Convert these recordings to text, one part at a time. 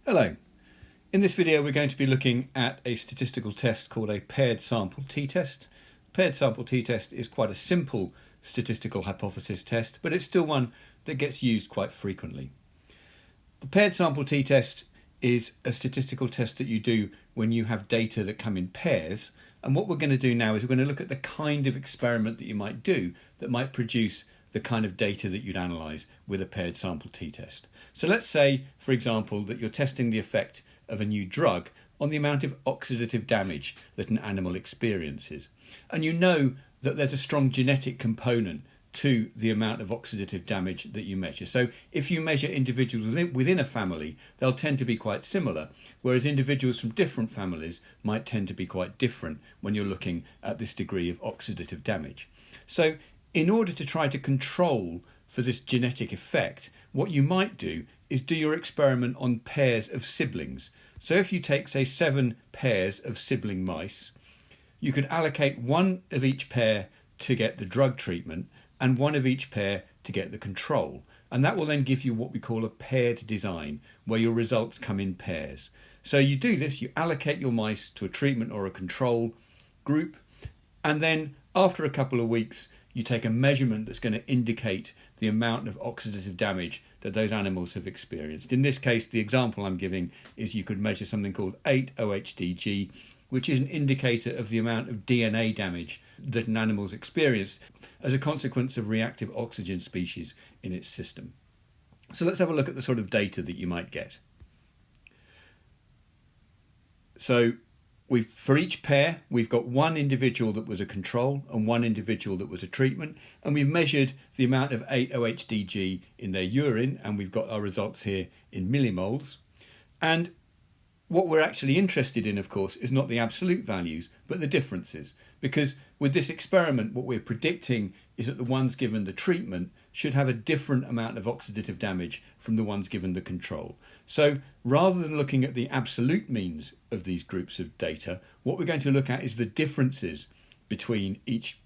Hello. In this video we're going to be looking at a statistical test called a paired sample t-test. Paired sample t-test is quite a simple statistical hypothesis test, but it's still one that gets used quite frequently. The paired sample t-test is a statistical test that you do when you have data that come in pairs, and what we're going to do now is we're going to look at the kind of experiment that you might do that might produce the kind of data that you'd analyse with a paired sample t-test. So let's say, for example, that you're testing the effect of a new drug on the amount of oxidative damage that an animal experiences. And you know that there's a strong genetic component to the amount of oxidative damage that you measure. So if you measure individuals within a family, they'll tend to be quite similar, whereas individuals from different families might tend to be quite different when you're looking at this degree of oxidative damage. So in order to try to control for this genetic effect, what you might do is do your experiment on pairs of siblings. So if you take, say, 7 pairs of sibling mice, you could allocate one of each pair to get the drug treatment and one of each pair to get the control. And that will then give you what we call a paired design, where your results come in pairs. So you do this, you allocate your mice to a treatment or a control group, and then after a couple of weeks, you take a measurement that's going to indicate the amount of oxidative damage that those animals have experienced. In this case, the example I'm giving is you could measure something called 8-OHDG, which is an indicator of the amount of DNA damage that an animal's experienced as a consequence of reactive oxygen species in its system. So let's have a look at the sort of data that you might get. So for each pair, we've got one individual that was a control and one individual that was a treatment, and we've measured the amount of 8-OHDG in their urine, and we've got our results here in millimoles. And what we're actually interested in, of course, is not the absolute values, but the differences. Because with this experiment, what we're predicting is that the ones given the treatment should have a different amount of oxidative damage from the ones given the control. So rather than looking at the absolute means of these groups of data, what we're going to look at is the differences between each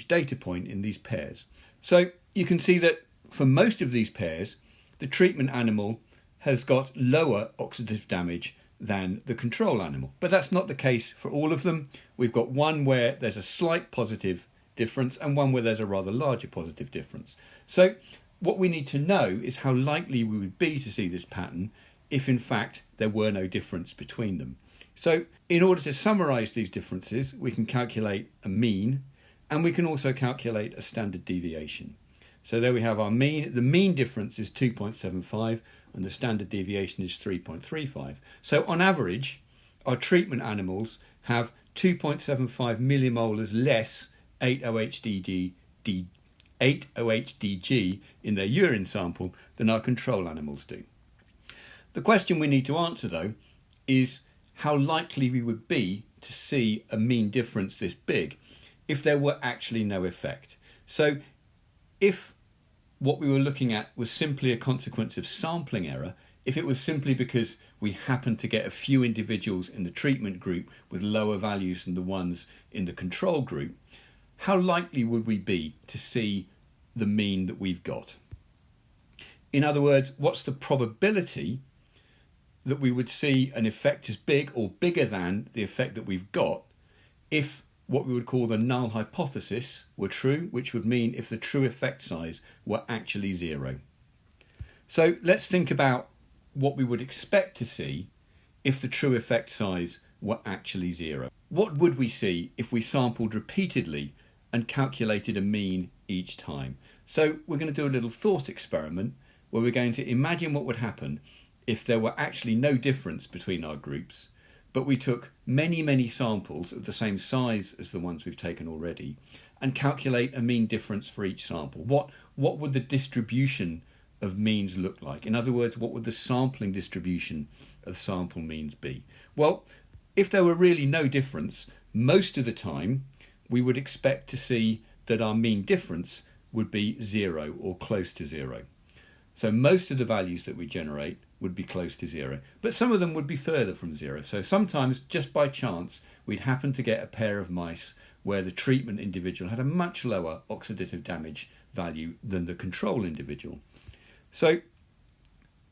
data point in these pairs. So you can see that for most of these pairs, the treatment animal has got lower oxidative damage than the control animal. But that's not the case for all of them. We've got one where there's a slight positive difference and one where there's a rather larger positive difference. So what we need to know is how likely we would be to see this pattern if in fact there were no difference between them. So in order to summarise these differences, we can calculate a mean, and we can also calculate a standard deviation. So there we have our mean. The mean difference is 2.75 and the standard deviation is 3.35. So on average, our treatment animals have 2.75 millimolars less 8-OHDG in their urine sample than our control animals do. The question we need to answer, though, is how likely we would be to see a mean difference this big if there were actually no effect. So if what we were looking at was simply a consequence of sampling error, if it was simply because we happened to get a few individuals in the treatment group with lower values than the ones in the control group, how likely would we be to see the mean that we've got? In other words, what's the probability that we would see an effect as big or bigger than the effect that we've got if what we would call the null hypothesis were true, which would mean if the true effect size were actually 0. So let's think about what we would expect to see if the true effect size were actually 0. What would we see if we sampled repeatedly and calculated a mean each time? So we're going to do a little thought experiment where we're going to imagine what would happen if there were actually no difference between our groups, but we took many samples of the same size as the ones we've taken already and calculate a mean difference for each sample. What would the distribution of means look like? In other words, what would the sampling distribution of sample means be? Well, if there were really no difference, most of the time we would expect to see that our mean difference would be 0 or close to 0. So most of the values that we generate would be close to 0, but some of them would be further from 0. So sometimes, just by chance, we'd happen to get a pair of mice where the treatment individual had a much lower oxidative damage value than the control individual. So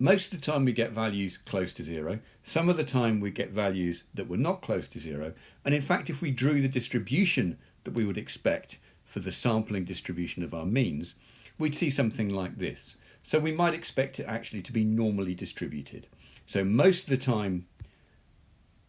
Most of the time we get values close to zero. Some of the time we get values that were not close to zero. And in fact, if we drew the distribution that we would expect for the sampling distribution of our means, we'd see something like this. So we might expect it actually to be normally distributed. So most of the time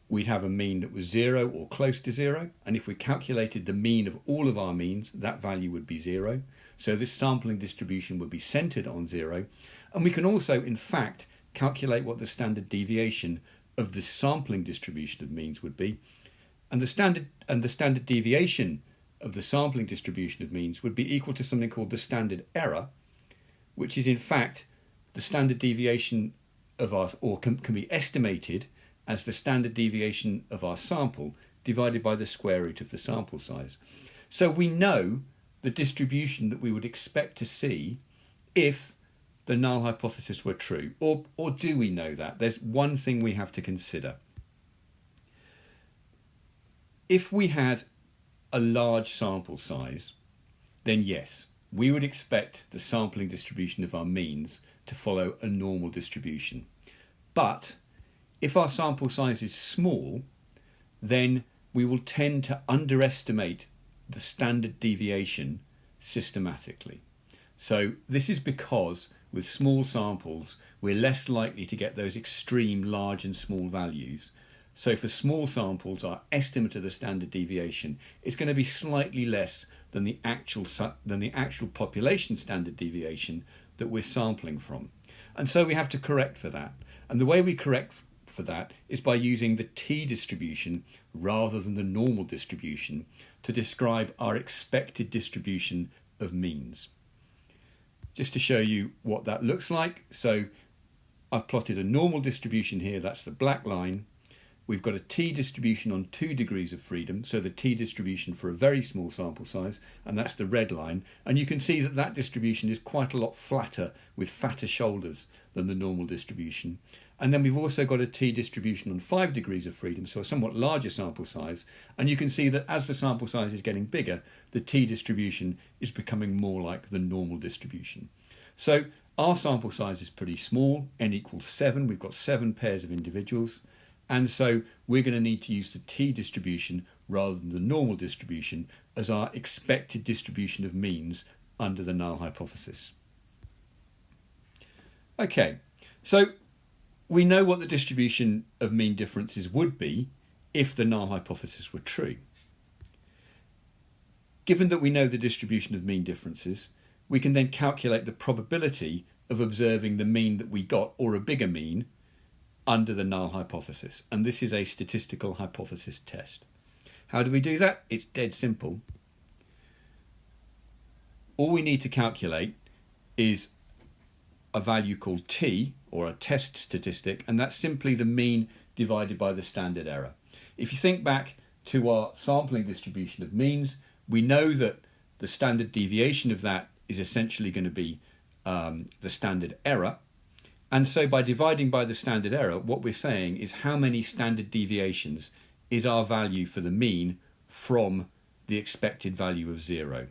we'd have a mean that was zero or close to zero. And if we calculated the mean of all of our means, that value would be zero. So this sampling distribution would be centered on zero. And we can also, in fact, calculate what the standard deviation of the sampling distribution of means would be. And the standard deviation of the sampling distribution of means would be equal to something called the standard error, which is in fact the standard deviation of our, or can be estimated as the standard deviation of our sample divided by the square root of the sample size. So we know the distribution that we would expect to see if the null hypothesis were true. Or do we know that? There's one thing we have to consider. If we had a large sample size, then yes, we would expect the sampling distribution of our means to follow a normal distribution. But if our sample size is small, then we will tend to underestimate the standard deviation systematically. So this is because with small samples, we're less likely to get those extreme large and small values. So for small samples, our estimate of the standard deviation is going to be slightly less than the actual population standard deviation that we're sampling from. And so we have to correct for that. And the way we correct for that is by using the t-distribution rather than the normal distribution to describe our expected distribution of means. Just to show you what that looks like, so I've plotted a normal distribution here, that's the black line. We've got a t-distribution on 2 degrees of freedom, so the t-distribution for a very small sample size, and that's the red line. And you can see that that distribution is quite a lot flatter with fatter shoulders than the normal distribution. And then we've also got a t-distribution on 5 degrees of freedom, so a somewhat larger sample size. And you can see that as the sample size is getting bigger, the t-distribution is becoming more like the normal distribution. So our sample size is pretty small, n equals 7. We've got 7 pairs of individuals. And so we're going to need to use the t-distribution rather than the normal distribution as our expected distribution of means under the null hypothesis. Okay, so we know what the distribution of mean differences would be if the null hypothesis were true. Given that we know the distribution of mean differences, we can then calculate the probability of observing the mean that we got, or a bigger mean, under the null hypothesis. And this is a statistical hypothesis test. How do we do that? It's dead simple. All we need to calculate is a value called t, or a test statistic, and that's simply the mean divided by the standard error. If you think back to our sampling distribution of means, we know that the standard deviation of that is essentially going to be the standard error. And so by dividing by the standard error, what we're saying is how many standard deviations is our value for the mean from the expected value of 0.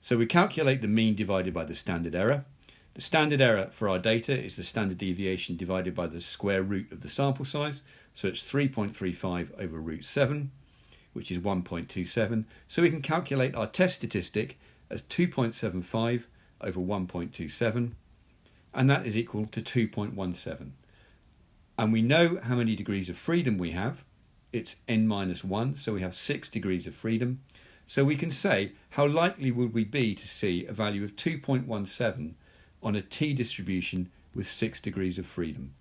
So we calculate the mean divided by the standard error. The standard error for our data is the standard deviation divided by the square root of the sample size. So it's 3.35 over root 7, which is 1.27. So we can calculate our test statistic as 2.75 over 1.27. And that is equal to 2.17. And we know how many degrees of freedom we have. It's n-1, so we have 6 degrees of freedom. So we can say how likely would we be to see a value of 2.17 on a t-distribution with 6 degrees of freedom.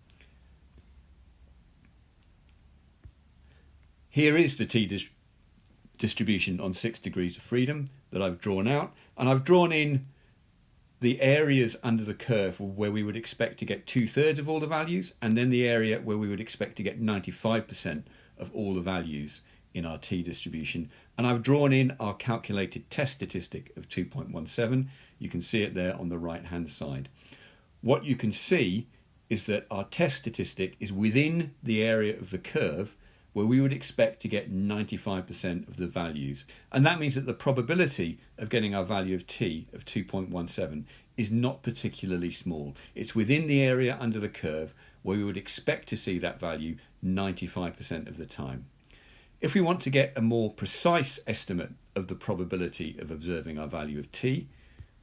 Here is the t-distribution on 6 degrees of freedom that I've drawn out, and I've drawn in the areas under the curve where we would expect to get 2/3 of all the values, and then the area where we would expect to get 95% of all the values in our t-distribution. And I've drawn in our calculated test statistic of 2.17. You can see it there on the right hand side. What you can see is that our test statistic is within the area of the curve where we would expect to get 95% of the values. And that means that the probability of getting our value of t of 2.17 is not particularly small. It's within the area under the curve where we would expect to see that value 95% of the time. If we want to get a more precise estimate of the probability of observing our value of t,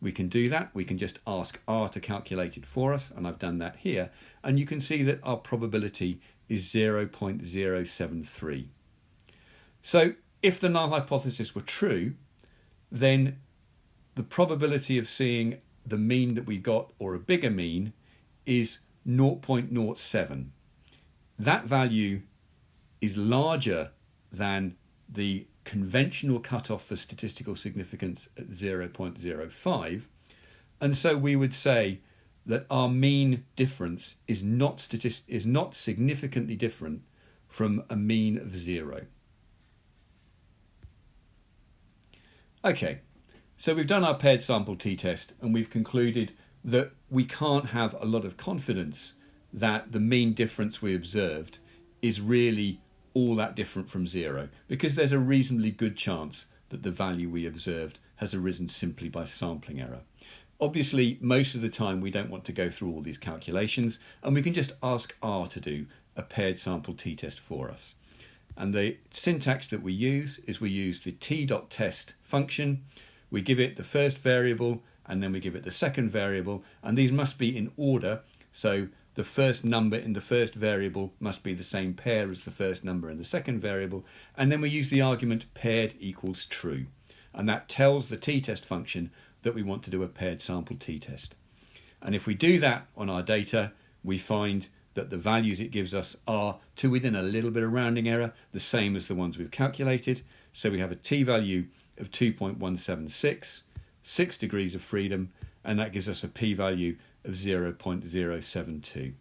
we can do that. We can just ask R to calculate it for us, and I've done that here. And you can see that our probability is 0.073. So if the null hypothesis were true, then the probability of seeing the mean that we got, or a bigger mean, is 0.07. That value is larger than the conventional cutoff for statistical significance at 0.05, and so we would say that our mean difference is not significantly different from a mean of 0. Okay, so we've done our paired sample t-test, and we've concluded that we can't have a lot of confidence that the mean difference we observed is really all that different from 0, because there's a reasonably good chance that the value we observed has arisen simply by sampling error. Obviously, most of the time we don't want to go through all these calculations, and we can just ask R to do a paired sample t-test for us. And the syntax that we use is we use the t.test function. We give it the first variable, and then we give it the second variable, and these must be in order. So the first number in the first variable must be the same pair as the first number in the second variable, and then we use the argument paired equals true, and that tells the t-test function that we want to do a paired sample t-test. And if we do that on our data, we find that the values it gives us are, to within a little bit of rounding error, the same as the ones we've calculated. So we have a t-value of 2.176, 6 degrees of freedom, and that gives us a p-value of 0.072.